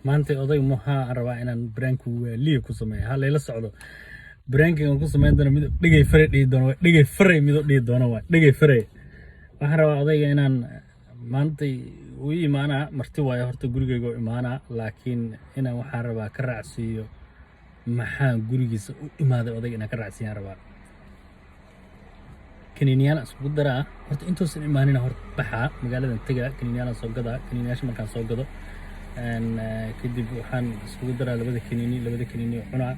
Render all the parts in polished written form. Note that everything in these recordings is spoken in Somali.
maanta oday maxaa rabaa inaan brank liya ku sameeyo ha layla socdo brankigan ku sameyn doono mid dhigay fare dhihi doono dhigay fare mid dhihi doono waa dhigay fare waxaan rabaa odayga inaan maanta u imaanaa marti waayo horta gurigayga u imaanaa laakiin inaan waxaan rabaa ka raacsiiyo maxaa gurigiisa u imaaday odayga inaan ka raacsiiyaan rabaa kaniiniyaan isku daraa horta intoosan imaanina horta baxaa magaaladan taga kaniiniyaan soo gadaa kaniiniyaasha markaan soo gado kadib waxaan iskugu daraa labada kaniini cunaa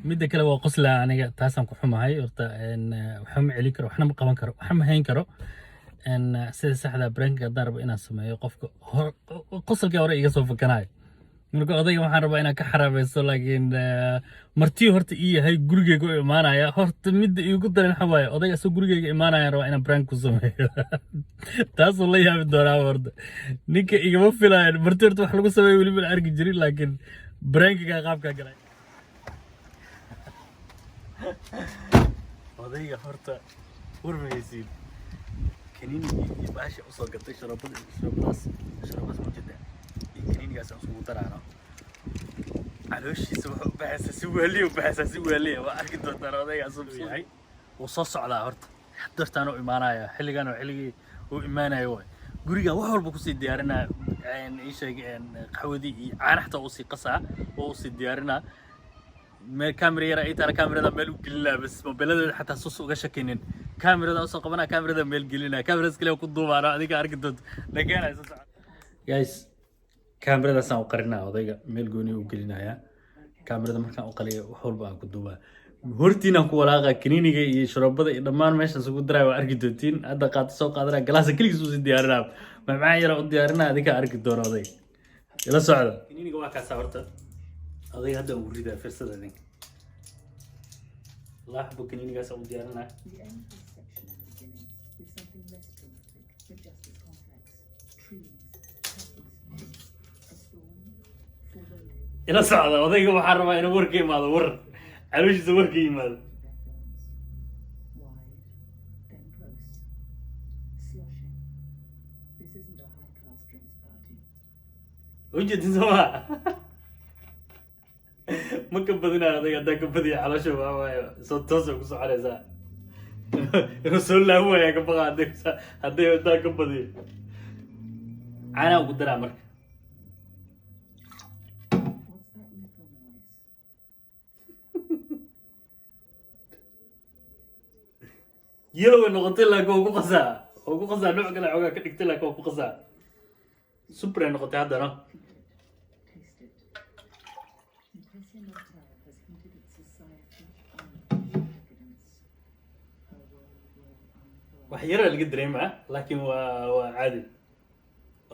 midda kale waa qoslaa aniga taasaan ku xumahay horta waxa ma celin karo waxna ma qaban karo waxa ma hayn karo sida saxda brankiga haddaan rabo inaan sameeyo qofka qosolkii hore iga soo fakanayo marka odayga waxaan rabaa inaan ka xaraabaysto laakiin martii horta ii yahay gurigeyga u imaanaya horta midda iigu daran waxa waaye odayga asoo gurigeyga imaanaya rabaa inaan brank ku sameeyo taasoo la yaabi doonaa horta ninka igama filayan martii horta wax lagu sameeyo weliba la arki jirin laakiin brankiga qaabkaa galay odayga horta warmaysiin kaniinigii iyo baasha usoo gatay sharabadaas mujida iyo kaniinigaas aan isugu daraano calooshiisa wuxuu u baxaysaa si waaliya waa arki doontaan odayga asuu yahay wuu soo socdaa horta dartaan u imaanaya xilligan oo xilligii uu imaanayo waay gurigan wax walba kusii diyaarinaa ii sheeg qaxwadii iyo caanaxta usii qasaa oo usii diyaarinaa meel kaamira yar ay taala kaamirada meel u gelinaa bas mobiiladeeda xataa sus uga shakinin kaamirada usoo qabanaa kaamirada meel gelinaa kaamiradas kale ku duubaano adiga arki doonto lageena soo socda guys kaamiradaasaan u qarinaa odayga meel gooni u gelinayaa kaamirada markaan u qaliyo wax walba aan ku duubaa hortiinaan ku walaaqa kaniiniga iyo sharabada iyo dhammaan meeshaan isugu daraa waa arki doontiin hadda qaato soo qaadanaa galaasa keligiis usii diyaarinaa macmacaan yara u diyaarinaa adiga arki doono odayga ila socda kaniiniga waa kaasaa horta odayga hadda ugu ridaa firsada idinka laaxbu kaniinigaas u diyaarinaa ila socda odayga waxaan rabaa inuu warka imaado war calooshiisa warka yimaado ujeedin sooma ma ka badinaa odayga haddaan ka badiya caloosha waa waayo soo toosa ku soconaysaa inuu soo laawaya ka baqa hadday haddaan ka badiyo caanaa ugu daraa marka yellow way noqotay laakiin waa ku qasaa nooc kale xoogaa ka dhigtay laakiin waa ku qasaa super ay noqotay haddana wax yaraa laga dareemaa laakiin waa caadi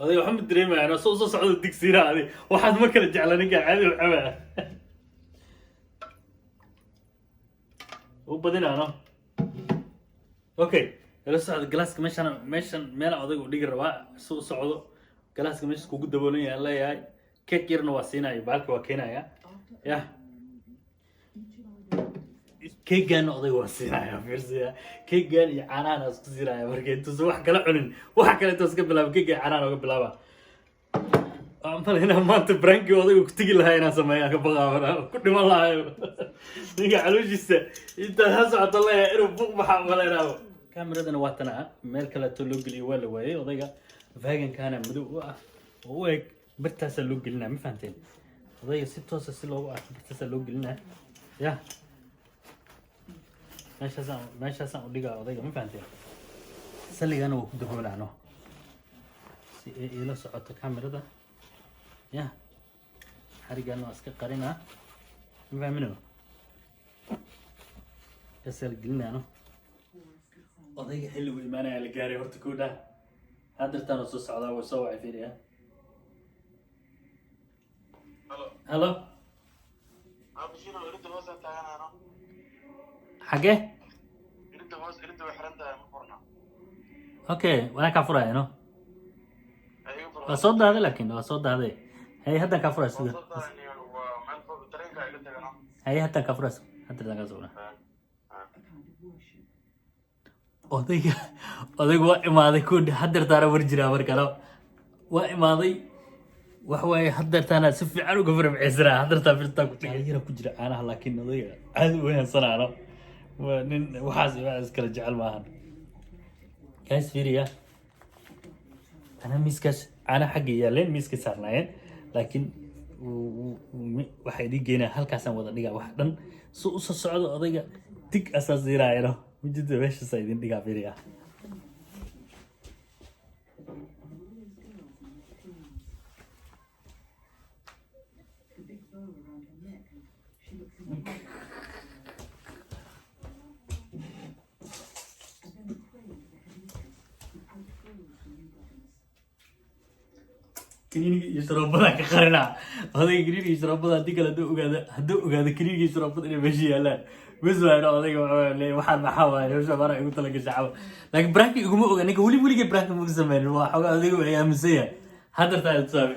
oday waxa ma dareemayaan soo socdo digsiina adi waxaad ma kala jecla ninkaa caadi u cabaa u badinaano okay ila socdo galaaska meeshan meel odayga u dhigi rabaa soo socdo galaaska meesha kugu daboolan yahay leeyahay keek yarna waa siinaya baalka waa keenaya yah keegan odayga waa siinaya fiirsiya keegan iyo caanahan isku siinaya marka intuusan wax kala cunin wax kale intuu iska bilaabo keega caanahan oga bilaaba inaan maanta branki odayga ku tegi lahaa inaan sameeya ka baqaabana ku dhiman lahayo ninka calooshiisa intaad ha socoto leeyahay inuu buuq baxaa malaynaabo kaamiradana waa tana meel kaleeto loo geliyo waa la waayay odayga vagankaana madow u ah oo u eg bartaasaa loo gelinaa ma fahanteen odayga si toosa si loogu arko bartaasaa loo gelinaa yah meeshaasaan u dhigaa odayga ma fahanteen salligana waa ku daboolaano si ay ila socoto kaamirada yah xarigana waa iska qarinaa ma fahmino kasaal gelinaano odayga xilligu imaanaya la gaaray horta koodha haddartaan soo socdaa way soo wacay fiiriya halo xagee okay wanaa kaa furaya no waa soo daaday laakiin waa soo daaday hay haddaan kaa furaya sida hay haddaan kaa furaya haddartaan kaa soo odayga waa imaaday koodha haddartaana war jiraa mar kale waa imaaday وحوي حضرت أنا سفي عنو قفر بعسرة حضرت فلتا كنت غير كجرا أنا لكن نضيع عاد وين صنع أنا وحاسب عايز كلا جعل معانا كاس فيريا أنا ميسكس أنا حقي يالين ميسكس صارناين لكن waxay dhigeena halkaasaan wada dhigaa wax dhan si u soo socdo odayga tig asaas diiraayno mujida meesha sa idin dhigaa firiya كنيني يشرب بدك خرنا هذا كنيني يشرب بدك ديك هدو هذا كنيني يشرب بدك ماشي لا بس انا هذا واحد محاول يوش مرة يقول لك الشعب لكن براكي يقوم انا ولي براكي مو زمان هو حاجه هذيك ايام مسيه حضر تاع تسامي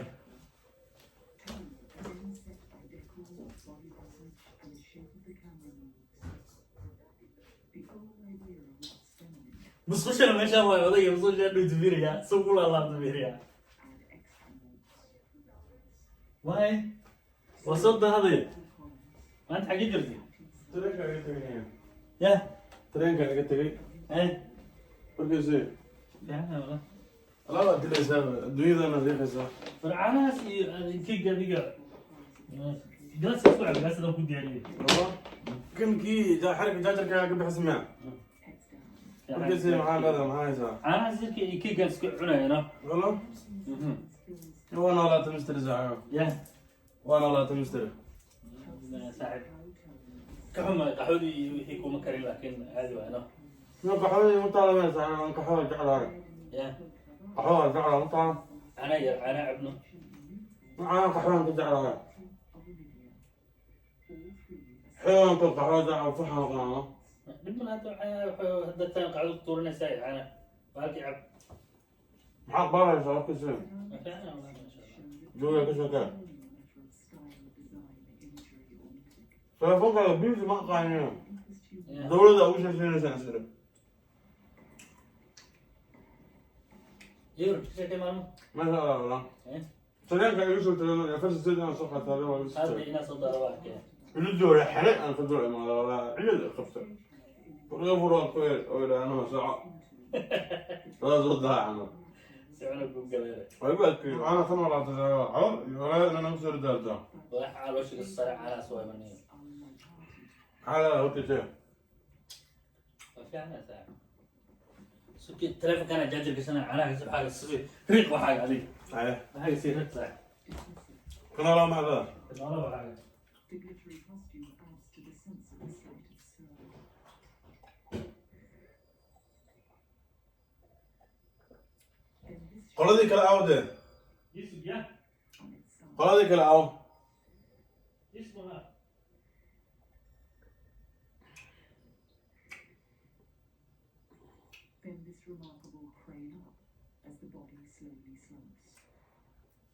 بس خش انا ما شاء الله هذا بس خش انه تفيريا سوق الله تفيريا واي وصلت هذه ما انت حقي جرتي ترينك قلت لي يا ترينك قلت لي ايه بركزي يعني والله لا لا دي حساب الدنيا انا دي حساب فرعانا كيك دقيقة جلس اسبوع بس لو كنت يعني والله كم كي جا حركه جاجر كان قبل حسمع بركزي معاه هذا معاه حساب انا زي كيك جالس كعنا هنا والله وانا لا تمستر زعما يا وانا لا تمستر ساعد كحما قحولي يحكوا مكري لكن عادي وانا ما قحوي مطالبه زعما قحوي جعل يا قحوي جعل مطالب انا ابنه معاه قحوي جعل حيوان قحوي جعل فحم قناه لما هذا الثاني قاعد طورنا ساي انا باقي عب معاه بابا يسوي كل شيء ما فعلا والله ما شاء الله جوي كل شيء كان فوق البيت ما قاعدين دولة أول شيء سنسير يورو شكل مالو ما شاء الله والله ايه سنين كان يوصل تلون يفرس السيدنا صفحة هذا ولا هذا ناس الدار واحد يلجوا حرق أنا فدور ما ولا عيد خفته فرق فرق كويس ولا أنا ساعة لا زودها عنه سعنا بقبل ويقول لك أنا ثم لا تزعل ولا أنا نفسي ردالته راح على وش الصرع على سوى مني على هو شيء فعلا ساعة سكي التلفون كان جاجر كسنة أنا حسب حاجة صغير ريق وحاجة عليه أيه حاجة يصير ريق صح كنا لا ما هذا والله وحاجة قلدي كلا عودة يسوع يا قلدي كلا عود يسوع Then this remarkable crane up as the body slowly slumps.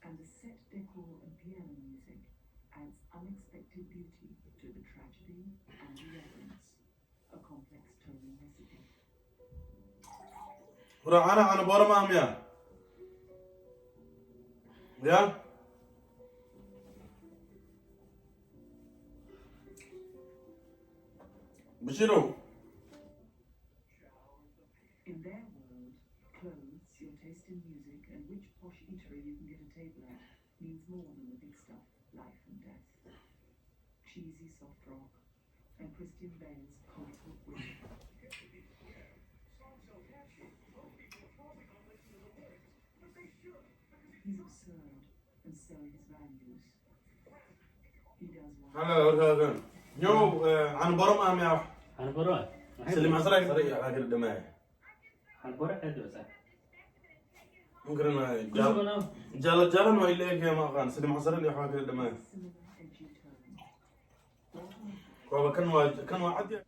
And the set decor and piano music adds unexpected beauty to the tragedy and the reverence, a complex tonal recipe. أنا بورا ما هم يا بشيرو In their world, clothes, your taste in music, and which posh eatery you can get a table at means more than the big stuff, life and death. Cheesy soft rock and Christian Bale's comical wit. He's absurd, and so his values. He does one. هلا يو أنا بورا ما هم يا أنا بروح سلم عصرك سريع على كل دماغ أنا بروح أدري بس ممكن أنا كل ما جال ما إليك يا ما كان سلم عصرك اللي حاكي الدماغ Similar edgy tones. والله كان واحد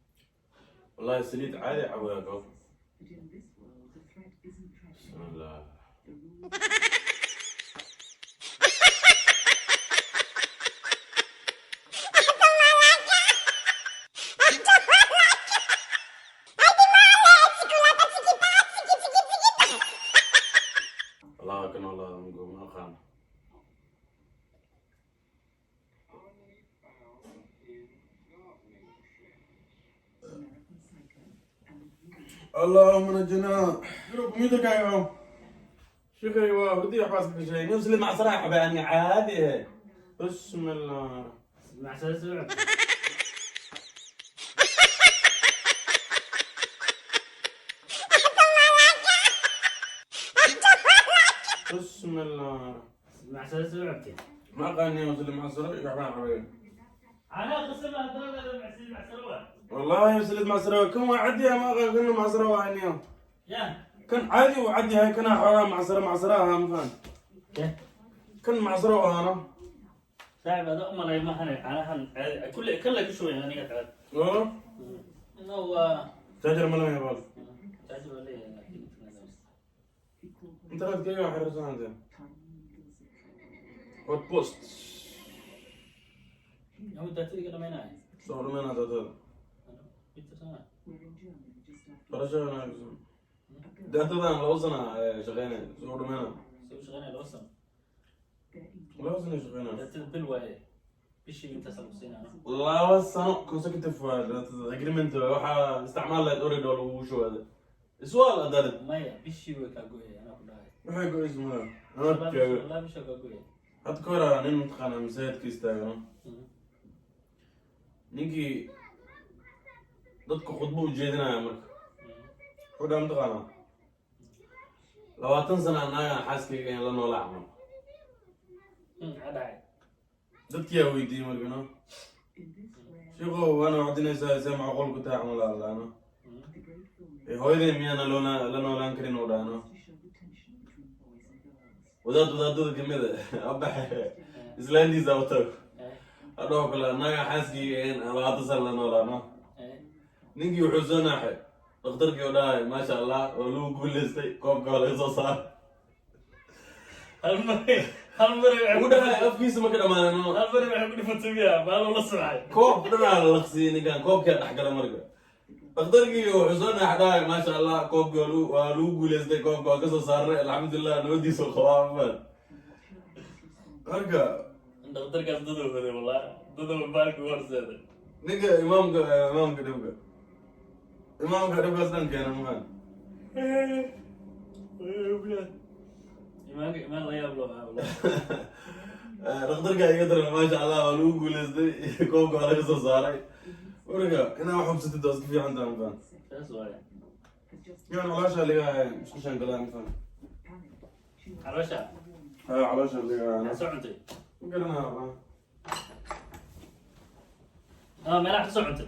والله سليت عادي عويك But in this world, the threat isn't tragic. بسم الله The rules الله كان الله نقول ما كان اللهم نجنا شنو كميتك يا يوم شيخي ودي احباسك في شيء نزل مع صراحه يعني عادي بسم الله مع سلسلة. بسم الله مع سلسلة. ما قال اني انزل مع صراحه يا حبيبي أنا قسمها دولة مع سلوى. والله يسلد مع صراحه كم عدي ما قال انه مع صراحه يعني يا. كان عادي وعدي هاي كان حرام مع صراحه هم فان كيف؟ كان مع صراحه انا صاحب هذا أمر ما أنا كل شوي أنا قاعد. والله إنه تاجر ملام يا بال تعجب عليه. انت لا تقيا حرسان انت هوت بوست يوم داتي كده ما يناي. صور من هذا بيتر We're in Germany, just after فرجع انا ده تدا لو سنه شغالين صور منها سوي شغلانة الوصل. their لو سنه شغالين داتي بالواي. بيشي من تسلم سينا. لا بس انا كونسكتيف اجريمنت waxa استعمال لا اوريد ولا وشو هذا سؤال ادرت مايا بيشي وكاغوي أنا كلها. maxay go ismada ana لا بيشي كاغوي. hadda ka hor nin mataqaana masaajidka istaagano ninkii dadka khudbo u jeedinaya marka wuxuu dhaha mataqaana 20 sana annaga xaaskayga in la noolaa camal عداي. dadkiyaa weydiiyey markano in this rare, sheekhow waana wacdinaysaa see macquul ku tahay camal aadaano the great filmmaker hooyaday miyaana la noolaan karin oo dhaano to show the tension between boys and girls. wadaadada kamid a abaxe islaantiisa wato adhoo kale annaga xaaskayga in 20 sana la noolaano ninkii wuxuu soo naaxay dhakhtarkii oo dhahay maasha allah oo lagu guulaystay koobka waa laga soo saaray ugu dhahay afkiisa ma ka dhamaanano هالمرة بحب نفتويها ما له نصرعي. koob dhanaa la laqsiyey ninkan koobkaa dhex gala marka dhakhtarkii wuxuu soo naax dhahay maasha allah koobka waa lagu guulaystay koobka waa kasoo saarnay alxamdulilah nabadiisa qabaa afan marka دكتور كاس دودو هذا والله دودو بالك ورس هذا. ninka imaamka dhibkaas dhan keena maan إيمان لا يبلغ والله. dhakhtarka iga daran maasha allah waa lagu guulaystay koobka waa laga soo saaray marka inaa wax hubsatid waa iska fiican tahay mafan شو سؤال؟ Has just يعني caloosha liga isku shan galaan mafan panicked. She was عرشة. haya caloosha liga سعودي. garanaa ملاح سعودي.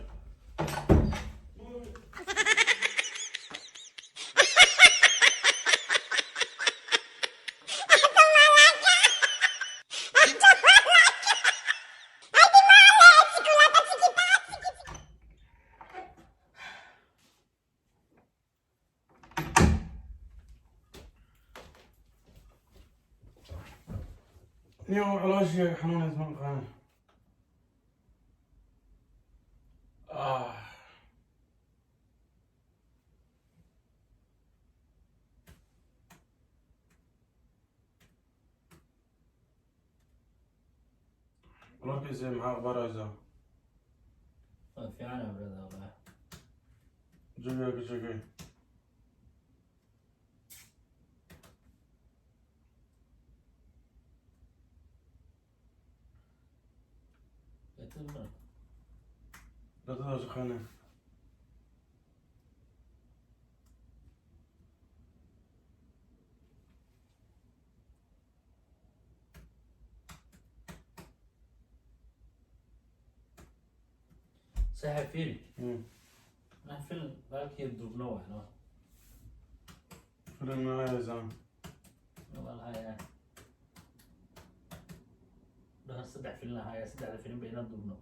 اليوم caloosha xanuun isma maqaana calooshiisa maxaa akhbaaraysaa في عنا برد والله. jawiga ka sheekay يتم. dadada shaqeynaya ساحب فيلم. ما فيلم بالك يدوب نوع نوع. filim mahayaysaa والله هاي. ده صدق فيلم هاي صدق فيلم بينا دوبنا.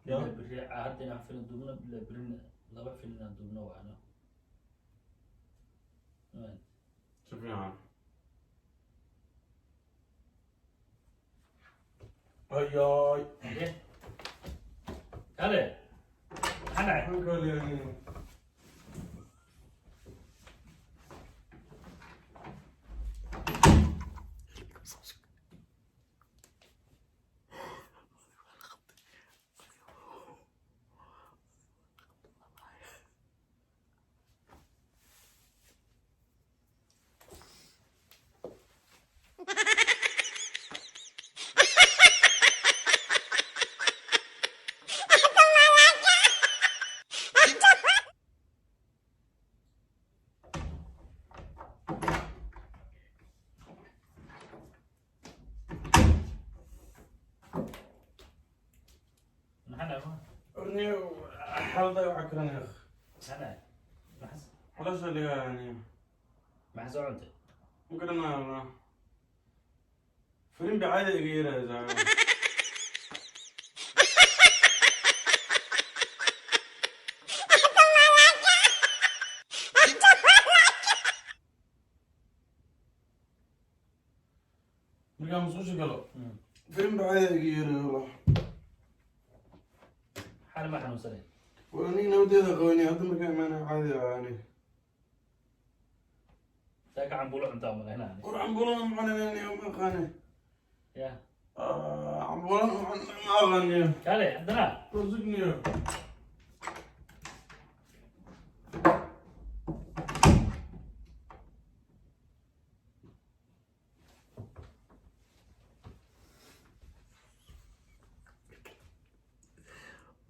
يا. بري عهدنا فيلم دوبنا بلا برينا لبع فيلم دوبنا وعنا. si fiican ayaay إيه. هلا. أنا. halkaa leeyahay ودني حلطة وعكرن يا أخ أنا ما حس حلاش اللي يعني ما حس أنت ممكن أنا فيلم بعادة غيره يا زلمة مرقام مسوش قلو فيلم بعادة غيره والله حال ما حنوصل وأني نودي هذا غوني هذا مرقام أنا عادي يعني ذاك عم بقول أنت أمر هنا وعم بقولون معنا اليوم أغاني يا عم بقولون معنا أغاني كالي عندنا رزقني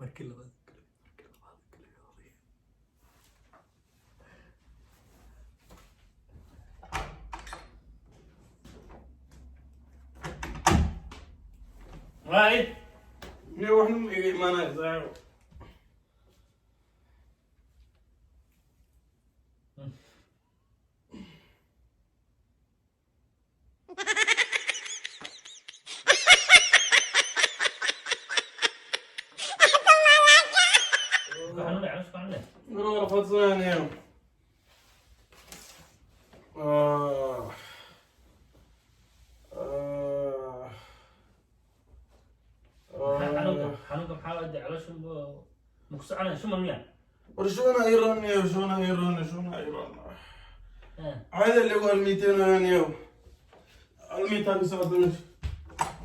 مركل راي نروح نمشي ما نقدر نروح فصلان يوم حنوكم حاول على شو مقصعنا شو منيا ورشونا ايران يا وشونا ايران شونا ايران هذا اللي هو ال 200 يوم ال 200 ساعة ماشي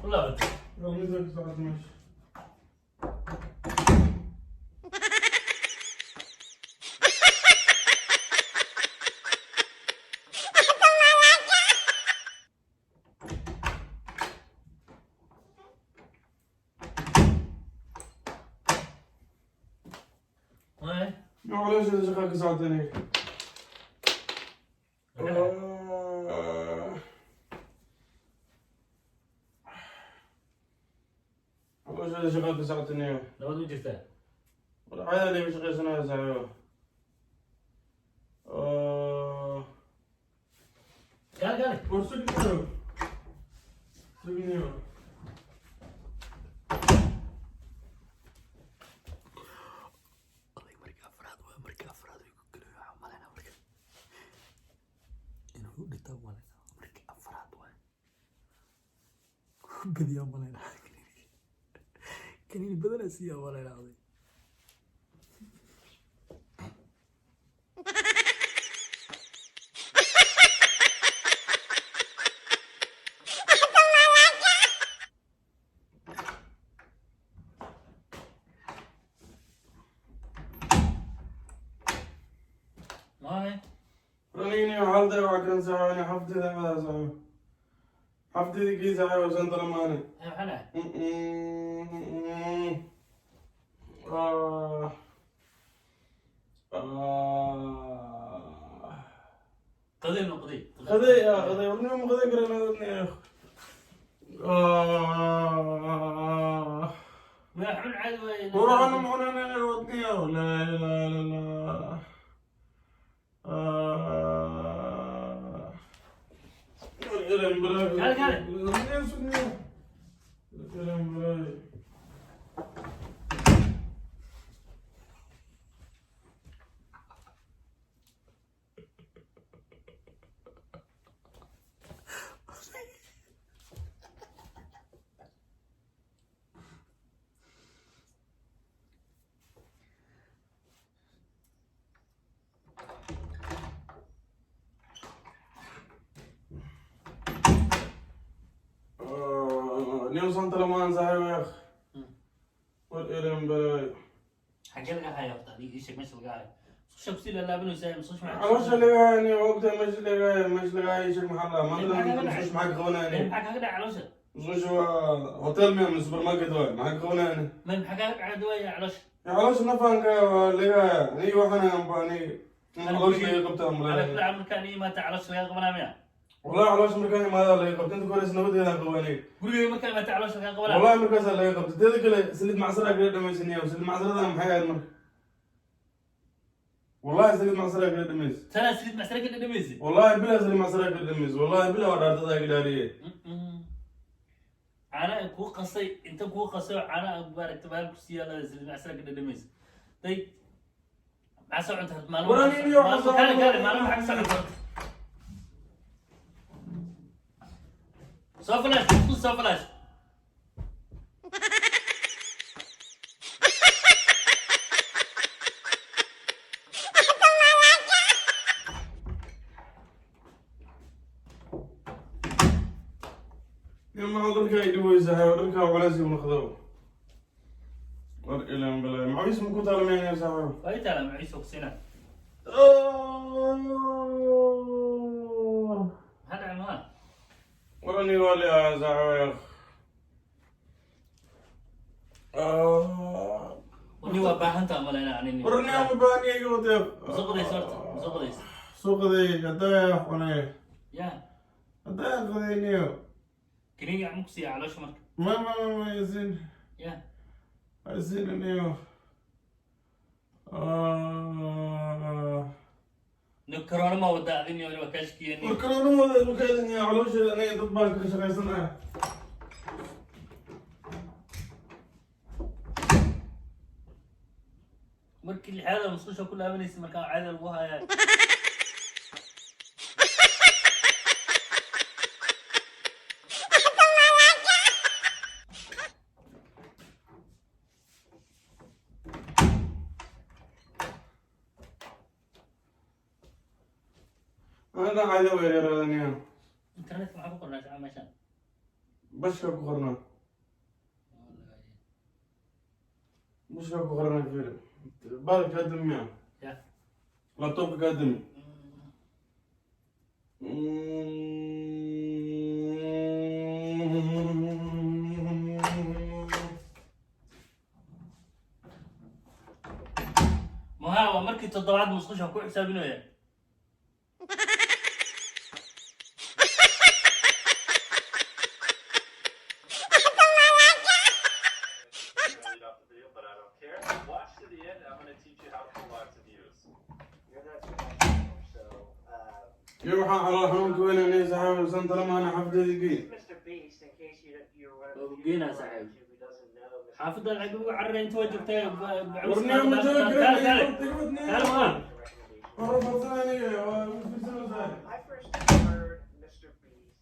والله ال 200 ساعة ماشي معلش إذا شغالك ساعتين معلش إذا شغالك ساعتين لو دو جفته والعيال اللي بيشغل سنة ساعة قال ورسقني سقني بدي يوم ولا كنيني بدل أسيا ولا العظيم ما هي رنيني وحالتي وعكرن ساعة أنا حفتي ذا ساعة حفتي ذي كي ساعة وسنت لماني أنا قضي نقضي قضي يا قضي واليوم قضي قرينا ودني يا أخ ما حن عدوى وراح أنا معنا ودني يا لا لا لا لا اليوم صنت لمان زاهي يا أخ والإلم بلاي حكي لك هاي أفضل يجيشك مش القاعد شوف سيل لا بنو يساهم صوش معك علاش اللي يعني وقتها مش لقاي يشيل محلها ما ندري مش معك غوناني معك هكذا علاش مش هو هوتيل من السوبر ماركت وين معك غوناني ما حكى لك على دوايا علاش علاش نفهم اللي هي وحنا باني علاش اللي قبتها على كل ملاي عمر كان ما تعرفش لها قبل ما والله علاش مركان ما هذا اللي قبت انت كورس نبدي انا قوانين gurigeyga markaa imaatay caloosha kaa qabanaa والله مركز اللي قبت تدك اللي سليت معصره قريب ما يسنيا وسليت معصره هذا محيا المر والله سليت معصره قريب دميس tanaa saliid macsare ka dhadhamaysa والله بلا سليت معصره قريب دميس والله بلا ودارت هذا قداريه caana kuu qasay inta kuu qasay oo caana maaragta maalin ku sii yaala saliid macsare ka dhadhamaysa day maxaa soo cunta maalin وراني اليوم kaale maalin maxaa ka soo cunta soo flash ku soo flash يما عذرك يدوي زهر ودرك وعلاسي ونخذوه ور الى بلا ما اسمه كنت على مين يا زهر way taala maciiso kusina hada ma وراني والي يا زهر wani waa baahan tahay malaynaa anini وراني يا مباني يقول musuqdays horta musuqdays سوق ذي قدايا وانا ya قدايا خذينيو kiniga aan ku siiya caloosha marka ما يزين ya يزين نيو no corona ma wada adin iyo waliba kaashkiya ni وكانوا ما مكاين يا علوش انا ضد بانك شغيسنا markii lixaad musqusha ku laabanaysa markaa caadi lagu hayaa انا عايز وير رانيا internetka maxaa ku qornaa shacab meeshaan بشكا كورنا بشكا كورنا فيلم بالك قدم يا ya لابتوب قدم maha waa markii toddobaad musqusha ku xisaabinaya Really off the video, but I don't care. Watch to the end. I'm going to teach you how to pull lots of views. You're not so يروح على حنون كوين انا سحاب سنت لما انا حفظ ذيك Mr. Beast, in case you're one of Oh, the few Gina, people on Sahib. YouTube who doesn't know Mr. xaafadda lacag ugu carray inta waa joogtay ورني يوم جاك kaale ma Recommendation. مرة ثانية I first heard Mr. Beast.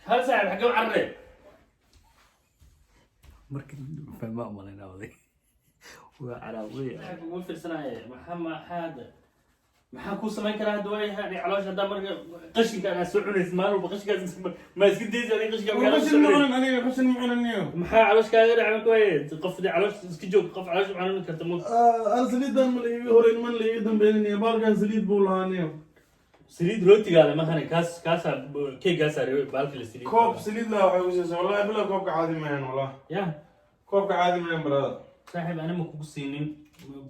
hal saaxib xagee u carray markii fahma malaynaa waday waa caraaway lacag ugu fiirsanaya maxaa ku samayn karaa hadda way haday caloosha hadda marka qashinka aad soo cunaysid maalin walba qashinkaas ma iska daysid adiga qashinka magaalada خشن soo cunaysid معنا انا خشن معنا اليوم maxaa caloosh kaaga dhacay ku weyd qof dii caloosh iska joog qof caloosh macaan karta mo انا سليد دم اللي هورين من اللي يدم بيني بالكان سليد بولانيو saliid rootigaale mahane kaasa keegaasa baalkii la saliid كوب سليد لا وحوسس والله بلا كوب عادي ما والله ya كوب عادي ما براد saaxiib ana ma kugu siinin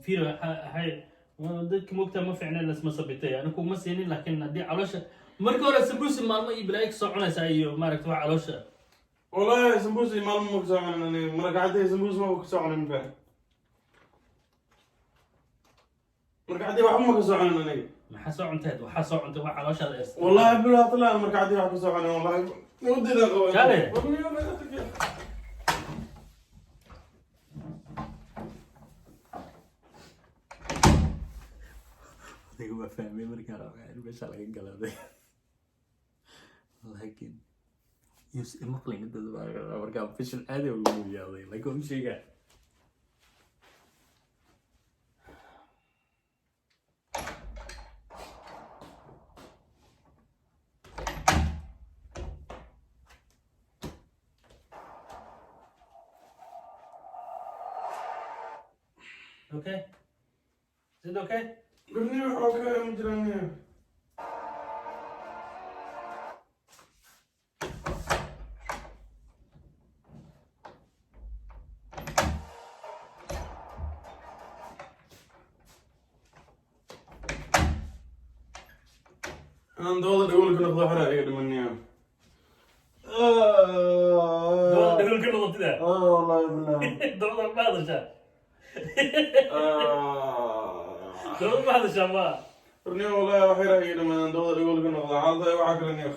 fiir hay dadka moogtaa ma fiicna lasma sabitay ana kuguma siinin laakiin haddii caloosha markii hore sambuusi maalmo iyo bilaa soo cunaysaa iyo maaragta waa caloosha والله سمبوسي ما مكسو عن انا مرقعتي سمبوس ما مكسو عن انا مرقعتي واحد ما مكسو عن انا maxaa soo cunteed waxaa soo cuntay waa calooshaada est والله بلا طلع مرقعتي واحد مكسو عن والله ودي ذا قوي شالي. adiga waa fahmay markaan rabaa meesha laga galaaday laakiin yus maqlin dad baa markaa fishil aad ugu muyaaday laakiin sheegaa Okay? Is it okay? قلني اوكي مجراني أنا دوضة أقول لك نقضي حرا يقدر مني دول كل ضد والله بالله دول ما هذا شاب دول ما هذا شاب رني والله وحيرة يقدر من دوضة أقول لك نقضي حالته وعاكلني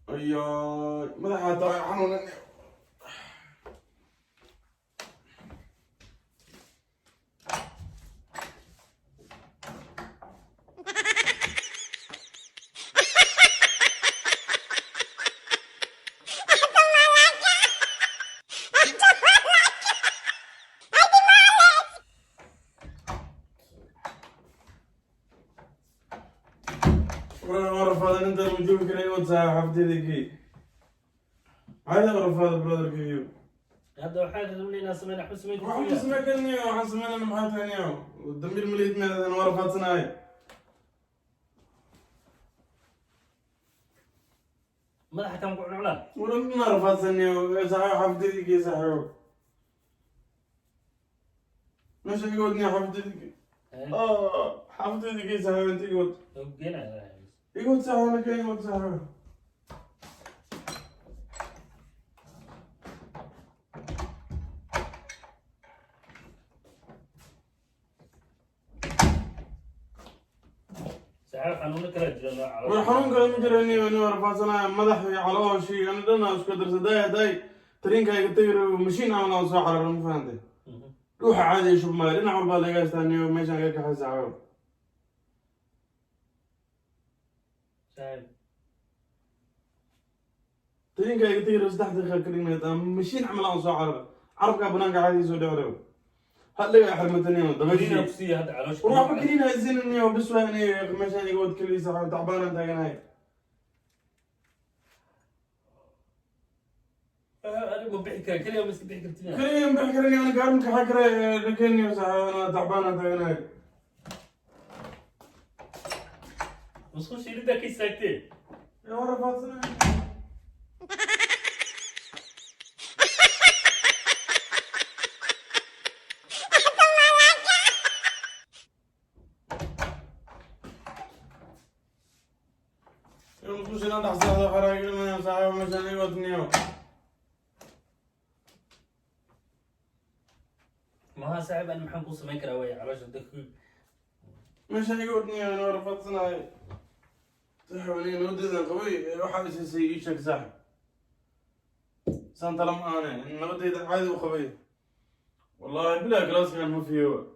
أيوه ماذا حتى حنونني ورف هذا انت المجيب كريم وتساعة حفتي ذيكي هذا ورف هذا برادر كيو هذا حاجة اللي ناس من أحس منك وحمد سمعك اني وحس من انا محاتي اني والدمير مليت من هذا ورف هذا سناي ما حكم قعنا ولا ولم نعرف هذا سني ساعة حفتي ذيكي ساعة مش يقولني حفتي ذيكي حفتي ذيكي ساعة انت يقول جينا يقول ساعة انا كاين يقول ساعة ساعة حنونك رجل والحنون قال مجرني وانا ورفع سنة مدح على اول شيء انا دنا اسكو درس داي ترين كاي كتير مشينا على صحراء ما فهمت روح عادي شوف ما لنا عم بالي جالس ثاني يوم ماشي هيك حزعه ساعة ترين كاي كتير استحت كلمة مشينا على صحراء عرب كابنان قاعد يسود عليه هلا حرمتني مدينة دغشي نفسية هذا على وش وروح بكلينا الزين اني وبسوا يعني مشان يقعد كل ساعة تعبان انت هاي أنا بحكي كل يوم مسك بحكي بتنام كل يوم بحكرني انا قاعد مكحكر لكني ساعة انا تعبان انت هاي بس خش يريد كيس ساكتين يا ورفات سنة يوم تخش انا احسن هذا حرايق لما ساعة مشان يقعدني ما ها صعب أنا محن قصة ما يكره على وش الدخول مشان يقعدني انا ورفات سنة هاي تحولين ودنا قوي وحاب يسوي شيء صح سنت لما انا انه ودي عادي وقوي والله بلا كلاس كان ما فيه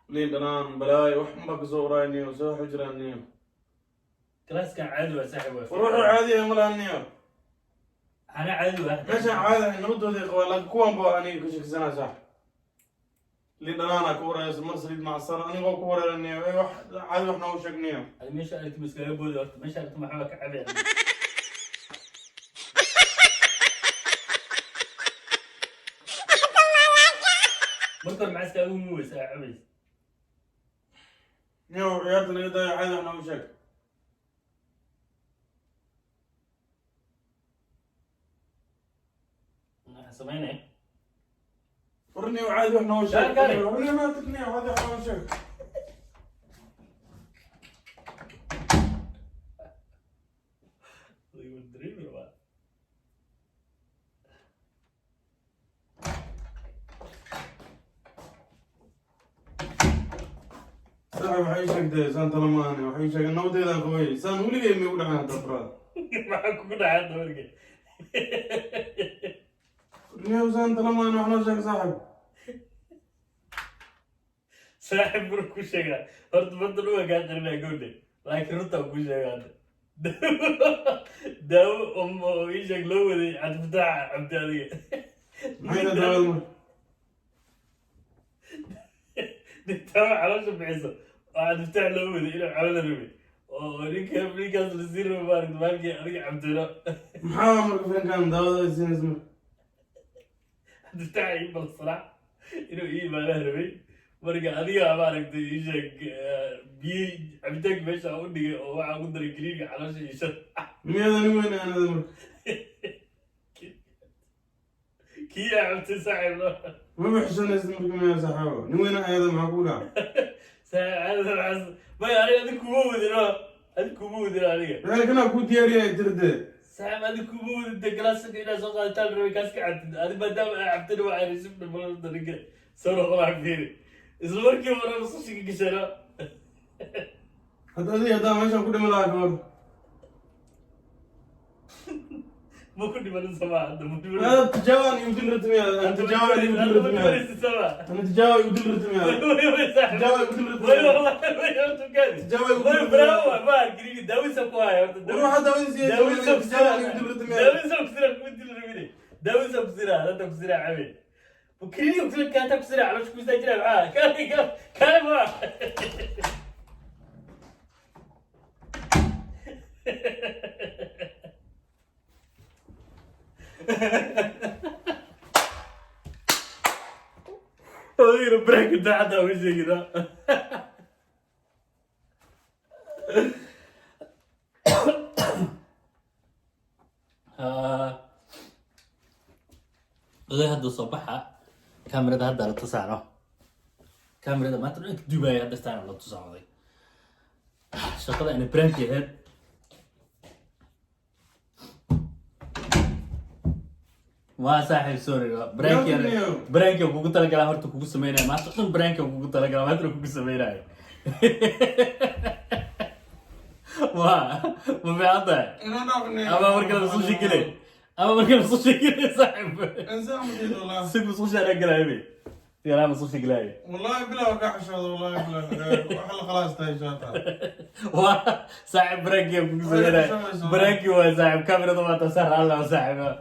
لين دنان بلاي وحمك زوراني وسو حجراني كلاس كان عادي وساحب وروحوا عادي ملاني أنا عادي واحد ماشي عادي انه ودي قوي كوان بو اني كشك سنه صح لين دنان كورا مرسل مع الصر اني بو كورا اني عادي وحنا وشقني أنا مش قالت مسكين بودي وقت مش قالت ما حبك عبيد ممكن مع سكاوي موس عبيد نيو عيالنا يدا عادي وحنا وشق سمعيني ورني وعادي وحنا وشق لا، كاري. ورني ما تكني عادي وحنا وشق يقول دريم ولا صاحب حيشك ده سان تلماني وحيشك انه ودي ذا قوي سان ولي جاي يقول عن تفراد معك كل عاد ورقة نيو سان تلماني وحنا وشق صاحب صاحب بركو شغال هرت بدل هو قاعد قرنا يقول لكن رتا وكو شغال داو ايشك لو ذي عاد فتح عبد هذه هيدا داول تتابع على شو بعيسى وعاد فتح لو ذي الى على ربي وريك اصل الزيرو مبارك مالك عبد الله محاور فين كان داول زين اسمه فتح يبل الصراحه انه ايه ما له ربي مرقى adiga maaragtay ii sheeg biyo cabitaanka meesha u dhigay oo waxa ugu daray kiliinka caloosha iyo shar ميدا نوين انا ذا kii aa cabtay saaxiib ما بحسن اسمك يا صاحب نوين هذا معقولة ما يعني هذا كومود هذا كومود عليه لكن أنا كنت يا ترد سام هذا كومود انت كلاسك الى سوق تال كاسك عد هذا ما دام عبد وعلي شفنا البلد ده سوره طلع فيني اذا مركب ورا نص شيء كسره هذا ما شاف كل ملاك ما كنت بنسمع انت أنا تجاوز يمكن رتمي أنا تجاوز يمكن رتمي أنا تجاوز يمكن رتمي تجاوز يمكن رتمي والله تجاوز برافو ما قريب داوي سكواي وروح داوي داوي سكسرة هذا تكسرة عمي وكريم يقول لك كانت تكسرة على شو كذا جرى معاه كان ما غير بريك انت عدا وجهي كذا هذا صباحا كاميرا هذا على تصاعده كاميرا ما تروح دبي هذا استعمل على تصاعده شغله يعني برانكي هاد ما صاحب سوري برانكي وكوكو تلاقي على هرتو كوكو سمينا ما تقول برانكي وكوكو تلاقي على هرتو كوكو سمينا ما في عطا أما مركز الصوشي كله أما مركز الصوشي كله صاحب إنسان مدير والله سيب الصوشي على قلايبي كلام الصوشي قلايبي والله بلا وقع شهد والله بلا وحل خلاص تايشاتها صاحب برانكي وكوكو سمينا برانكي وصاحب كاميرا طبعا تسهر الله وصاحب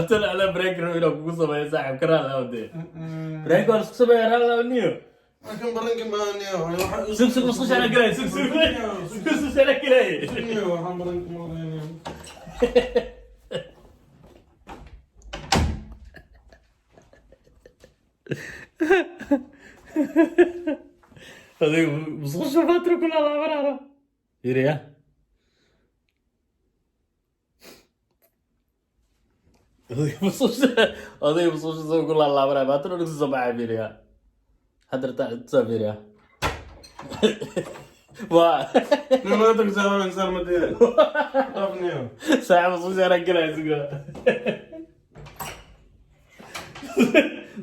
طلع على بريك روينا كوكو سمينا صاحب كرا الله ودي بريك ولا سمينا الله ونيو لكن برنك ما سوق سوق مصوش على قلاي سوق سوق على قلاي برنك ما هذه مصوش فاترو كلها الله برا يريا هذه مصوش سوق كلها الله برا فاترو نقص سبعة يريا حضرتك تسافر يا وا ما تقدر إنسان مدير طبني ساعة مصوص أنا كلا يسقى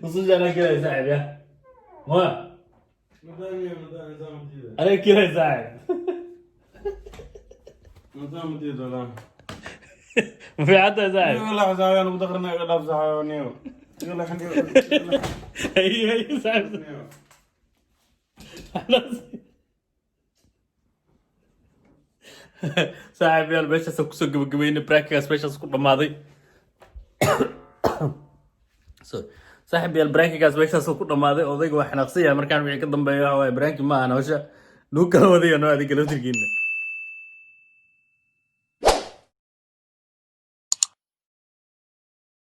مصوص أنا كلا يساعد يا وا مداني إنسان مدير أنا كلا يساعد إنسان مدير ولا ما في حتى يساعد والله زعلان ودخلنا قلب زعلان يلا خلينا هي يساعد صاحب يا الباشا سوق قبقبين براكاس باشا سوق دماضي صاحب يا البراكاس باشا سوق دماضي odayga waa xanaaqsan yahay markaan wixii ka dambeeyo waxa way braaki ma aha hawsha nuu kala wadayo noo adiga loo tirkiina